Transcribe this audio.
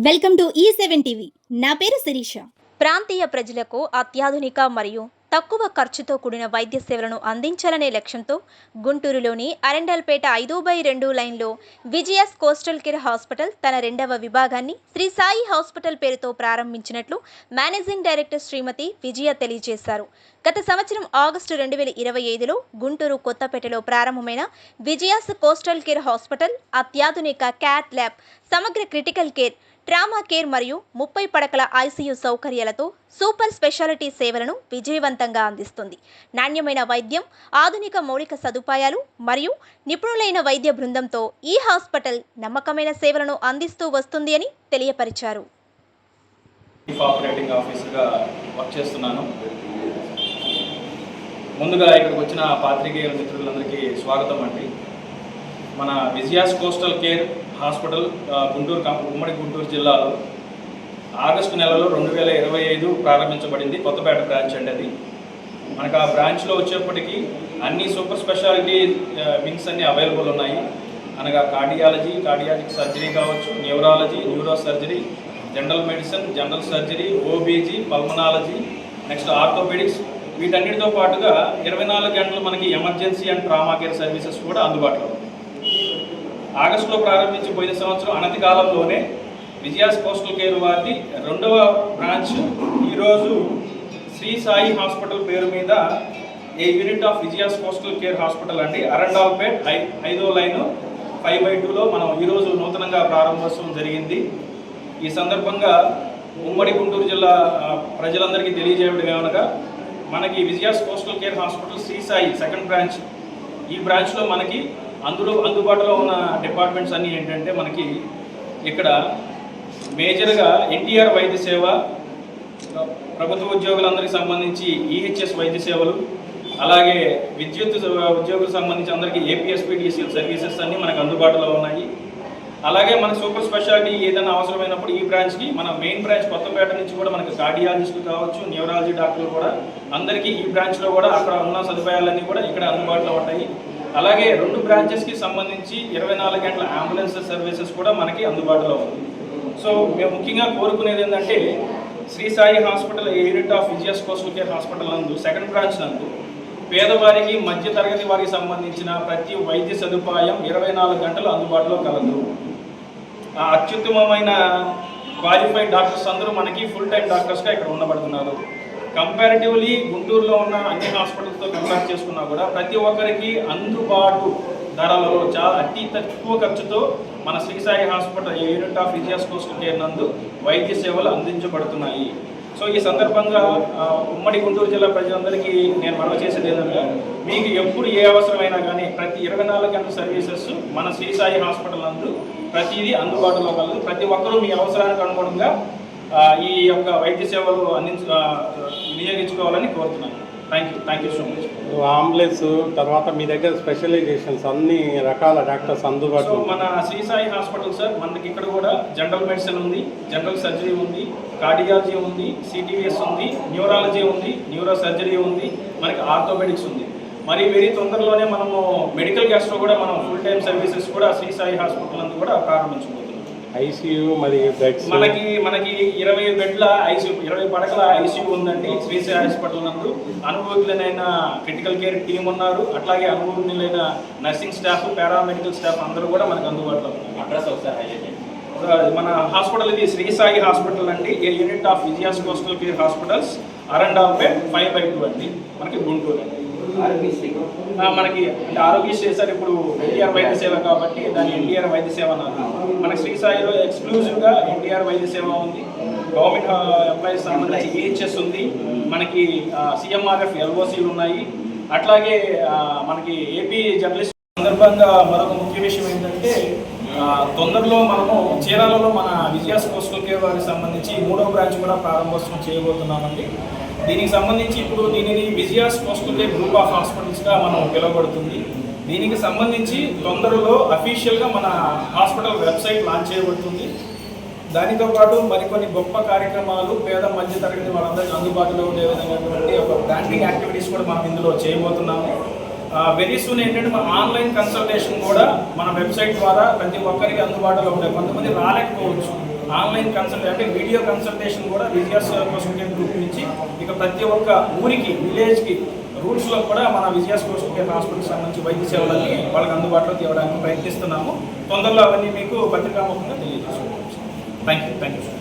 Welcome to E7 TV. నా పేరు శిరీష. ప్రాంతీయ ప్రజలకు అత్యాధునిక మరియు తక్కువ ఖర్చుతో కూడిన వైద్య సేవలను అందించాలనే లక్ష్యంతో గుంటూరులోని అరెండల్పేట 5/2 లైన్లో విజయాస్ కోస్టల్ కేర్ హాస్పిటల్ తన 2వ విభాగాన్ని శ్రీ సాయి హాస్పిటల్ పేరుతో ప్రారంభించినట్లు మేనేజింగ్ డైరెక్టర్ శ్రీమతి విజయ తెలియజేశారు. గత సంవత్సరం ఆగస్టు 2025లో గుంటూరు కొత్తపేటలో ప్రారంభమైన విజయాస్ కోస్టల్ కేర్ హాస్పిటల్ అత్యాధునిక క్యాట్ ల్యాబ్, సమగ్ర క్రిటికల్ కేర్, ట్రామా కేర్ మరియు 30 పడకల ICU సౌకర్యాలతో సూపర్ స్పెషాలిటీ సేవలను విజయవంతంగా అందిస్తుంది. నాణ్యమైన వైద్యం, ఆధునిక మౌలిక సదుపాయాలు మరియు నిపుణులైన వైద్య బృందంతో ఈ హాస్పిటల్ నమ్మకమైన సేవలను అందిస్తూ వస్తుంది అని తెలియపరిచారు. ఆపరేటింగ్ ఆఫీసర్గా వర్క్ చేస్తున్నాను. ముందుగా ఇక్కడికి వచ్చిన పాత్రికేయుల మిత్రులందరికీ స్వాగతం అండి. మన విజయాస్ కోస్టల్ కేర్ హాస్పిటల్ ఉమ్మడి గుంటూరు జిల్లాలో ఆగస్టు నెలలో 2025 ప్రారంభించబడింది. కొత్తపేట బ్రాంచ్ అండి అది. మనకు ఆ బ్రాంచ్లో వచ్చేప్పటికీ అన్ని సూపర్ స్పెషాలిటీ వింగ్స్ అన్నీ అవైలబుల్ ఉన్నాయి. అనగా కార్డియాలజిక్ సర్జరీ కావచ్చు, neurology, neuro surgery, general medicine, general surgery, OBG, pulmonology, next orthopaedics, వీటన్నిటితో పాటుగా 24 గంటలు మనకి emergency and trauma care services కూడా అందుబాటులో ఉన్నాయి. ఆగస్టులో ప్రారంభించి పోయిన సంవత్సరం అనతి కాలంలోనే విజయాస్ కోస్టల్ కేర్ వారి 2వ బ్రాంచ్ ఈరోజు శ్రీ సాయి హాస్పిటల్ పేరు మీద a unit of Vijaya's coastal care hospital అండి, అరెండాల్పేట్ 5వ లైన్ 5/2లో మనం ఈరోజు నూతనంగా ప్రారంభోత్సవం జరిగింది. ఈ సందర్భంగా ఉమ్మడి గుంటూరు జిల్లా ప్రజలందరికీ తెలియజేయడం ఏమనగా, మనకి Vijaya's coastal care hospital Shri Sai 2nd branch. ఈ బ్రాంచ్లో మనకి అందుబాటులో ఉన్న డిపార్ట్మెంట్స్ అన్నీ ఏంటంటే, మనకి ఇక్కడ మేజర్గా NTR వైద్య సేవ, ప్రభుత్వ ఉద్యోగులందరికీ సంబంధించి EHS వైద్య సేవలు, అలాగే విద్యుత్ ఉద్యోగులకు సంబంధించి అందరికీ APSPDCL సర్వీసెస్ అన్నీ మనకు అందుబాటులో ఉన్నాయి. అలాగే మన సూపర్ స్పెషాలిటీ ఏదైనా అవసరమైనప్పుడు ఈ బ్రాంచ్కి, మన మెయిన్ బ్రాంచ్ కొత్తపేట నుంచి కూడా మనకి కార్డియాలజిస్టులు కావచ్చు, న్యూరాలజీ డాక్టర్లు కూడా అందరికీ ఈ బ్రాంచ్లో కూడా అక్కడ ఉన్న సదుపాయాలన్నీ కూడా ఇక్కడ అందుబాటులో ఉంటాయి. అలాగే 2 బ్రాంచెస్కి సంబంధించి 24 గంటల అంబులెన్స్ సర్వీసెస్ కూడా మనకి అందుబాటులో ఉంది. సో మేము ముఖ్యంగా కోరుకునేది ఏంటంటే, Shri Sai hospital unit of Vijaya's coastal care hospital నందు 2nd బ్రాంచ్ నందు పేదవారికి, మధ్య తరగతి వారికి సంబంధించిన ప్రతి వైద్య సదుపాయం 24 గంటలు అందుబాటులో కలదు. అత్యుత్తమమైన క్వాలిఫైడ్ డాక్టర్స్ అందరూ మనకి ఫుల్ టైం డాక్టర్స్గా ఇక్కడ ఉండబడుతున్నారు. కంపారిటివ్లీ గుంటూరులో ఉన్న అన్ని హాస్పిటల్స్తో కంపేర్ చేసుకున్నా కూడా ప్రతి ఒక్కరికి అందుబాటు ధరలలో అతి తక్కువ ఖర్చుతో మన Shri Sai hospital unit of Vijaya's coastal care నందు వైద్య సేవలు అందించబడుతున్నాయి. సో ఈ సందర్భంగా ఉమ్మడి గుంటూరు జిల్లా ప్రజలందరికీ నేను మనవి చేసేది ఏంటంటే, మీకు ఎప్పుడు ఏ అవసరమైనా కానీ ప్రతి 24 గంటల సర్వీసెస్ మన శ్రీ సాయి హాస్పిటల్ నందు ప్రతిదీ అందుబాటులో కలదు. ప్రతి ఒక్కరూ మీ అవసరానికి అనుగుణంగా ఈ యొక్క వైద్య సేవలు వినియోగించుకోవాలని కోరుతున్నాను. Thank you so much. Ambulance తర్వాత మీ దగ్గర స్పెషలైజేషన్స్ అన్ని రకాల డాక్టర్స్ అందుబాటులో. మన శ్రీ సాయి హాస్పిటల్ సార్, మనకి ఇక్కడ కూడా జనరల్ మెడిసిన్ ఉంది, జనరల్ సర్జరీ ఉంది, కార్డియాలజీ ఉంది, CTVS ఉంది, న్యూరాలజీ ఉంది, న్యూరో సర్జరీ ఉంది, మనకి ఆర్థోపెడిక్స్ ఉంది. మరి వెరీ తొందరలోనే మనము మెడికల్ గ్యాస్ట్రో కూడా మనం ఫుల్ టైం సర్వీసెస్ కూడా శ్రీ సాయి హాస్పిటల్ నందు కూడా ప్రారంభించబోతున్నాం. ICU మరియు బెడ్స్ మనకి 20 బెడ్ల ICU, 20 పడకల ICU ఉందండి శ్రీ సాయి హాస్పిటల్ నందు. అనుభవజ్ఞులైన క్రిటికల్ కేర్ టీం ఉన్నారు, అట్లాగే అనుభవజ్ఞులైన నర్సింగ్ స్టాఫ్, పారామెడికల్ స్టాఫ్ అందరూ కూడా మనకు అందుబాటులో ఉన్నారు. అడ్రస్ ఒకసారి మన హాస్పిటల్ ఇది శ్రీ సాయి హాస్పిటల్ అండి, a unit of Vijaya's coastal care hospitals, Arundelpet 5/2 అండి, మనకి గుంటూరు అండి. మనకి అంటే ఆరోగ్యశ్రీ సార్ ఇప్పుడు NTR వైద్య సేవ కాబట్టి దాన్ని NTR వైద్య సేవ అన్నారు. మనకి శ్రీ సాయిలో ఎక్స్క్లూజివ్గా NTR వైద్య సేవ ఉంది. గవర్నమెంట్ ఎంప్లాయీస్ సంబంధించి EHS ఉంది, మనకి CMRF LOCలు ఉన్నాయి. అట్లాగే మనకి AP జర్నలిస్ట్. సందర్భంగా మరొక ముఖ్య విషయం ఏంటంటే, తొందరలో మనము చీరాలలో మన విజయాస్ కోస్టల్ కేర్ వారికి సంబంధించి 3వ బ్రాంచ్ కూడా ప్రారంభోత్సవం చేయబోతున్నామండి. దీనికి సంబంధించి ఇప్పుడు దీనిని Vijaya's coastal care group of హాస్పిటల్స్గా మనం పిలువబడుతుంది. దీనికి సంబంధించి తొందరలో అఫీషియల్గా మన హాస్పిటల్ వెబ్సైట్ లాంచ్ చేయబడుతుంది. దానితో పాటు మరికొన్ని గొప్ప కార్యక్రమాలు పేద మధ్య తరగతి వాళ్ళందరికీ అందుబాటులో ఉండే విధంగా ఒక బ్రాండింగ్ యాక్టివిటీస్ కూడా మనం ఇందులో చేయబోతున్నాము. వెరీ సూన్ ఏంటంటే మన ఆన్లైన్ కన్సల్టేషన్ కూడా మన వెబ్సైట్ ద్వారా ప్రతి ఒక్కరికి అందుబాటులో ఉంటాయి. కొంతమంది రాలేకపోవచ్చు, ఆన్లైన్ కన్సల్ట్ అంటే వీడియో కన్సల్టేషన్ కూడా విజియాస్ కోస్టల్ కేర్ గ్రూప్ నుంచి ఇక ప్రతి ఒక్క ఊరికి విలేజ్కి రూట్స్లో కూడా మన విజియాస్ కోస్టల్ కేర్ హాస్పిటల్కి సంబంధించి వైద్య సేవలన్నీ వాళ్ళకి అందుబాటులో తేవడానికి ప్రయత్నిస్తున్నాము. తొందరలో అవన్నీ మీకు పత్రికాముఖంగా తెలియజేసుకోవచ్చు. Thank you.